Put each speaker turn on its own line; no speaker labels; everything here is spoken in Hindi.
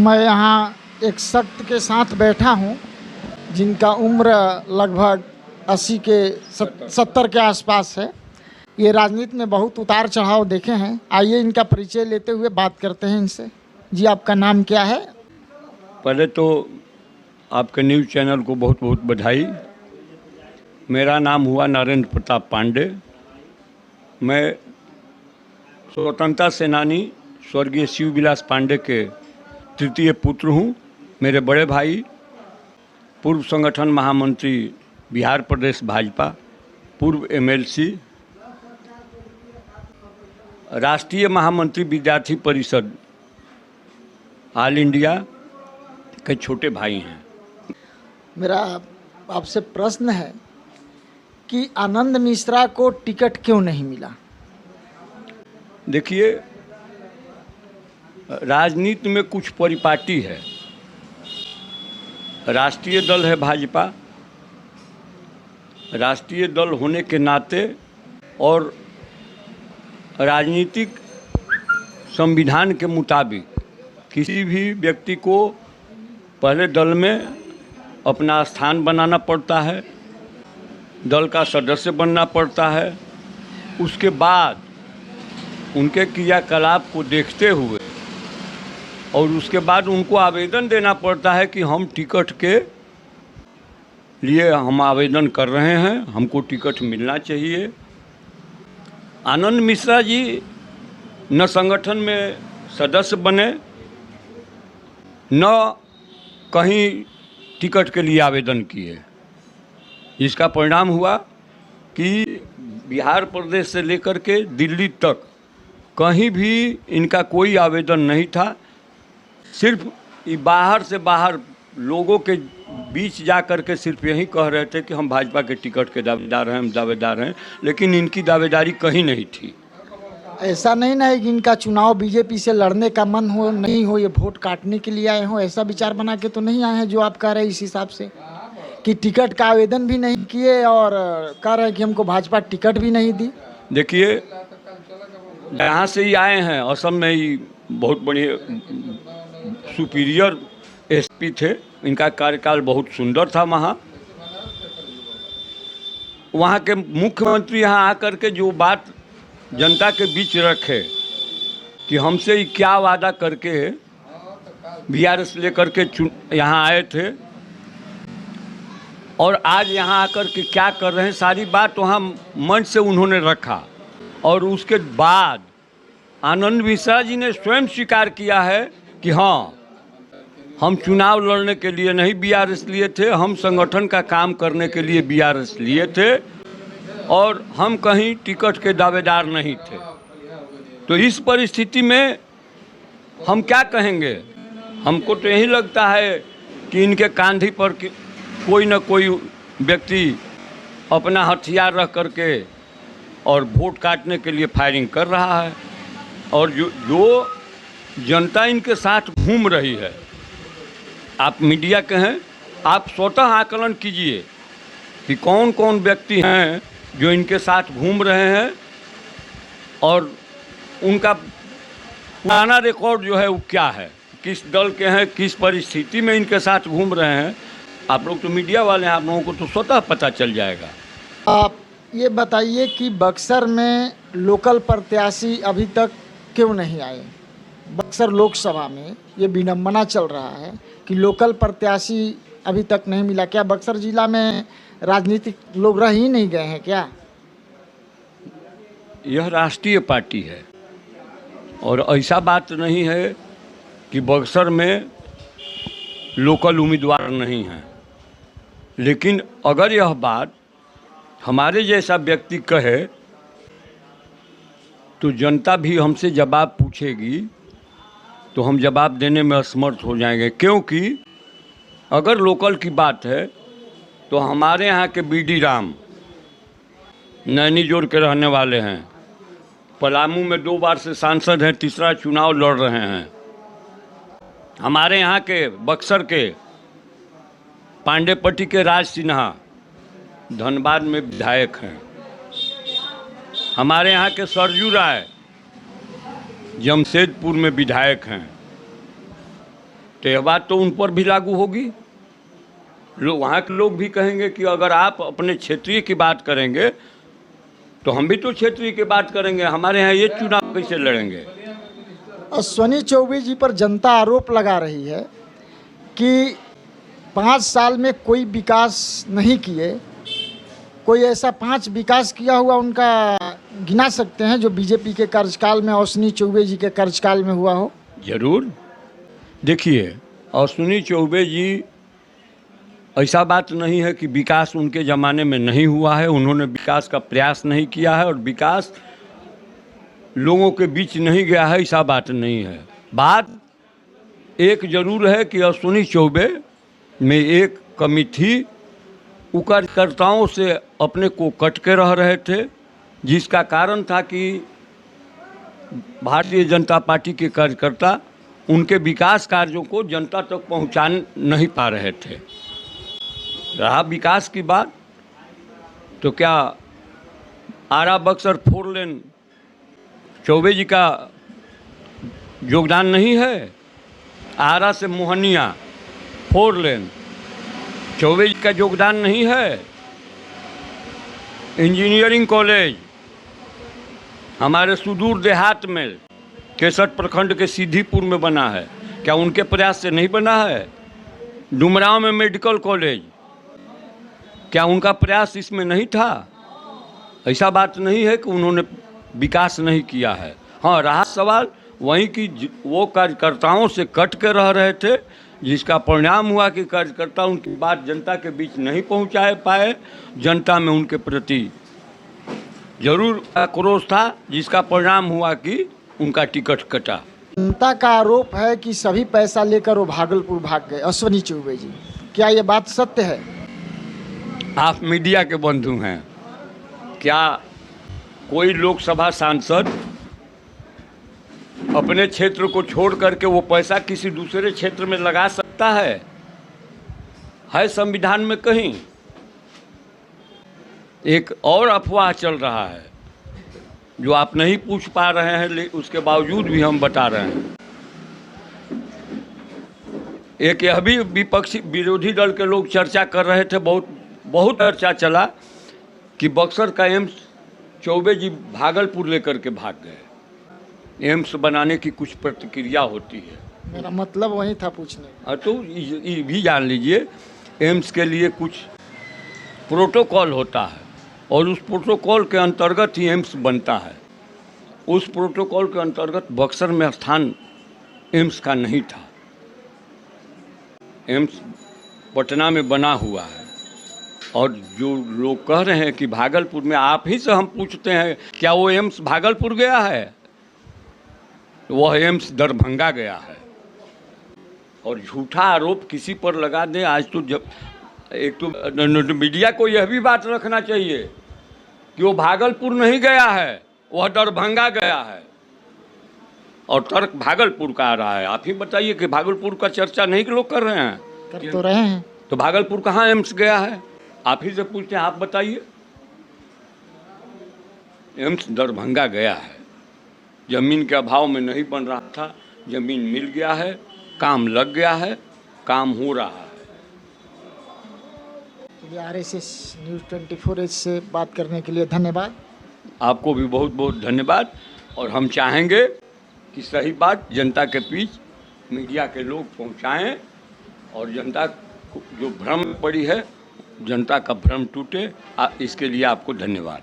मैं यहाँ एक शख्स के साथ बैठा हूँ जिनका उम्र लगभग 80 के 70 के आसपास है। ये राजनीति में बहुत उतार चढ़ाव देखे हैं। आइए इनका परिचय लेते हुए बात करते हैं इनसे। जी, आपका नाम क्या है?
पहले तो आपके न्यूज़ चैनल को बहुत बहुत बधाई। मेरा नाम हुआ नरेंद्र प्रताप पांडे। मैं स्वतंत्रता सेनानी स्वर्गीय शिव विलास पांडे के तृतीय पुत्र हूँ। मेरे बड़े भाई पूर्व संगठन महामंत्री बिहार प्रदेश भाजपा, पूर्व एमएलसी, राष्ट्रीय महामंत्री विद्यार्थी परिषद ऑल इंडिया के छोटे भाई हैं।
मेरा आपसे प्रश्न है कि आनंद मिश्रा को टिकट क्यों नहीं मिला?
देखिए, राजनीति में कुछ परिपाटी है। राष्ट्रीय दल है भाजपा। राष्ट्रीय दल होने के नाते और राजनीतिक संविधान के मुताबिक किसी भी व्यक्ति को पहले दल में अपना स्थान बनाना पड़ता है, दल का सदस्य बनना पड़ता है। उसके बाद उनके क्रियाकलाप को देखते हुए और उसके बाद उनको आवेदन देना पड़ता है कि हम टिकट के लिए हम आवेदन कर रहे हैं, हमको टिकट मिलना चाहिए। आनंद मिश्रा जी न संगठन में सदस्य बने, न कहीं टिकट के लिए आवेदन किए। इसका परिणाम हुआ कि बिहार प्रदेश से लेकर के दिल्ली तक कहीं भी इनका कोई आवेदन नहीं था। सिर्फ बाहर से बाहर लोगों के बीच जा कर के सिर्फ यही कह रहे थे कि हम भाजपा के टिकट के दावेदार हैं, लेकिन इनकी दावेदारी कहीं नहीं थी।
ऐसा नहीं ना है कि इनका चुनाव बीजेपी से लड़ने का मन हो, नहीं हो, ये वोट काटने के लिए आए हो, ऐसा विचार बना के तो नहीं आए हैं जो आप कह रहे हैं इस हिसाब से कि टिकट का आवेदन भी नहीं किए और कह रहे हैं कि हमको भाजपा टिकट भी नहीं दी।
देखिए, यहाँ से ही आए हैं। असम में ही बहुत बढ़िया सुपीरियर एसपी थे। इनका कार्यकाल बहुत सुंदर था। वहाँ के मुख्यमंत्री यहाँ आकर के जो बात जनता के बीच रखे कि हमसे ही क्या वादा करके बीआरएस लेकर के यहाँ आए थे और आज यहाँ आकर के क्या कर रहे हैं, सारी बात वहाँ मंच से उन्होंने रखा। और उसके बाद आनंद मिश्रा जी ने स्वयं स्वीकार किया है कि हाँ, हम चुनाव लड़ने के लिए नहीं बीआरएस लिए थे, हम संगठन का काम करने के लिए बीआरएस लिए थे और हम कहीं टिकट के दावेदार नहीं थे। तो इस परिस्थिति में हम क्या कहेंगे? हमको तो यही लगता है कि इनके कांधे पर कोई न कोई व्यक्ति अपना हथियार रख करके और वोट काटने के लिए फायरिंग कर रहा है। और जो जनता इनके साथ घूम रही है, आप मीडिया के हैं, आप स्वतः आकलन कीजिए कि कौन कौन व्यक्ति हैं जो इनके साथ घूम रहे हैं और उनका पुराना रिकॉर्ड जो है वो क्या है, किस दल के हैं, किस परिस्थिति में इनके साथ घूम रहे हैं। आप लोग तो मीडिया वाले हैं, आप लोगों को तो स्वतः पता चल जाएगा।
आप ये बताइए कि बक्सर में लोकल प्रत्याशी अभी तक क्यों नहीं आए? बक्सर लोकसभा में ये विडंबना चल रहा है कि लोकल प्रत्याशी अभी तक नहीं मिला। क्या बक्सर जिला में राजनीतिक लोग रह ही नहीं गए हैं क्या?
यह राष्ट्रीय पार्टी है और ऐसा बात नहीं है कि बक्सर में लोकल उम्मीदवार नहीं हैं। लेकिन अगर यह बात हमारे जैसा व्यक्ति कहे तो जनता भी हमसे जवाब पूछेगी तो हम जवाब देने में असमर्थ हो जाएंगे। क्योंकि अगर लोकल की बात है तो हमारे यहाँ के बीडी राम नैनीजोर के रहने वाले हैं, पलामू में 2 बार से सांसद हैं, तीसरा चुनाव लड़ रहे हैं। हमारे यहाँ के बक्सर के पांडेपट्टी के राज सिन्हा धनबाद में विधायक हैं। हमारे यहाँ के सरजू राय जमशेदपुर में विधायक हैं। तो यह बात तो उन पर भी लागू होगी। लोग, वहाँ के लोग भी कहेंगे कि अगर आप अपने क्षेत्रीय की बात करेंगे तो हम भी तो क्षेत्रीय की बात करेंगे, हमारे यहाँ ये चुनाव कैसे लड़ेंगे।
अश्विनी चौबे जी पर जनता आरोप लगा रही है कि 5 साल में कोई विकास नहीं किए। कोई ऐसा 5 विकास किया हुआ उनका गिना सकते हैं जो बीजेपी के कार्यकाल में, अश्विनी चौबे जी के कार्यकाल में हुआ हो?
जरूर। देखिए, अश्विनी चौबे जी, ऐसा बात नहीं है कि विकास उनके ज़माने में नहीं हुआ है। उन्होंने विकास का प्रयास नहीं किया है और विकास लोगों के बीच नहीं गया है, ऐसा बात नहीं है। बात एक जरूर है कि अश्विनी चौबे में एक कमी थी, वो कार्यकर्ताओं से अपने को कट के रह रहे थे, जिसका कारण था कि भारतीय जनता पार्टी के कार्यकर्ता उनके विकास कार्यों को जनता तक पहुंचा नहीं पा रहे थे। रहा विकास की बात, तो क्या आरा बक्सर 4 लेन चौबे जी का योगदान नहीं है? आरा से मोहनिया 4 लेन चौबे जी का योगदान नहीं है? इंजीनियरिंग कॉलेज हमारे सुदूर देहात में केसठ प्रखंड के सीधीपुर में बना है, क्या उनके प्रयास से नहीं बना है? डुमरांव में मेडिकल कॉलेज, क्या उनका प्रयास इसमें नहीं था? ऐसा बात नहीं है कि उन्होंने विकास नहीं किया है। हाँ, रहा सवाल वहीं की वो कार्यकर्ताओं से कट के रह रहे थे, जिसका परिणाम हुआ कि कार्यकर्ता उनकी बात जनता के बीच नहीं पहुंचा पाए। जनता में उनके प्रति जरूर आक्रोश था, जिसका परिणाम हुआ कि उनका टिकट कटा।
जनता का आरोप है कि सभी पैसा लेकर वो भागलपुर भाग गए, अश्विनी चौबे जी। क्या ये बात सत्य है?
आप मीडिया के बंधु हैं, क्या कोई लोकसभा सांसद अपने क्षेत्र को छोड़ करके वो पैसा किसी दूसरे क्षेत्र में लगा सकता है? संविधान में कहीं? एक और अफवाह चल रहा है जो आप नहीं पूछ पा रहे हैं, लेकिन उसके बावजूद भी हम बता रहे हैं। एक यह भी विपक्षी विरोधी दल के लोग चर्चा कर रहे थे, बहुत चर्चा चला कि बक्सर का एम्स चौबे जी भागलपुर लेकर के भाग गए। एम्स बनाने की कुछ प्रतिक्रिया होती है,
मेरा मतलब वही था पूछने।
हाँ, तो ये भी जान लीजिए, एम्स के लिए कुछ प्रोटोकॉल होता है और उस प्रोटोकॉल के अंतर्गत ही एम्स बनता है। उस प्रोटोकॉल के अंतर्गत बक्सर में स्थान एम्स का नहीं था। एम्स पटना में बना हुआ है। और जो लोग कह रहे हैं कि भागलपुर में, आप ही से हम पूछते हैं, क्या वो एम्स भागलपुर गया है? वह एम्स दरभंगा गया है। और झूठा आरोप किसी पर लगा दें, आज तो जब एक तो मीडिया को यह भी बात रखना चाहिए कि वो भागलपुर नहीं गया है, वह दरभंगा गया है, और तर्क भागलपुर का आ रहा है। आप ही बताइए कि भागलपुर का चर्चा नहीं लोग कर रहे हैं?
कर तो रहे हैं।
तो भागलपुर कहाँ एम्स गया है? आप ही से पूछते हैं, आप बताइए। एम्स दरभंगा गया है। जमीन के अभाव में नहीं बन रहा था, जमीन मिल गया है, काम लग गया है, काम हो रहा है।
RSS न्यूज़ 24 से बात करने के लिए धन्यवाद।
आपको भी बहुत बहुत धन्यवाद। और हम चाहेंगे कि सही बात जनता के बीच मीडिया के लोग पहुंचाएं और जनता को जो भ्रम पड़ी है, जनता का भ्रम टूटे। इसके लिए आपको धन्यवाद।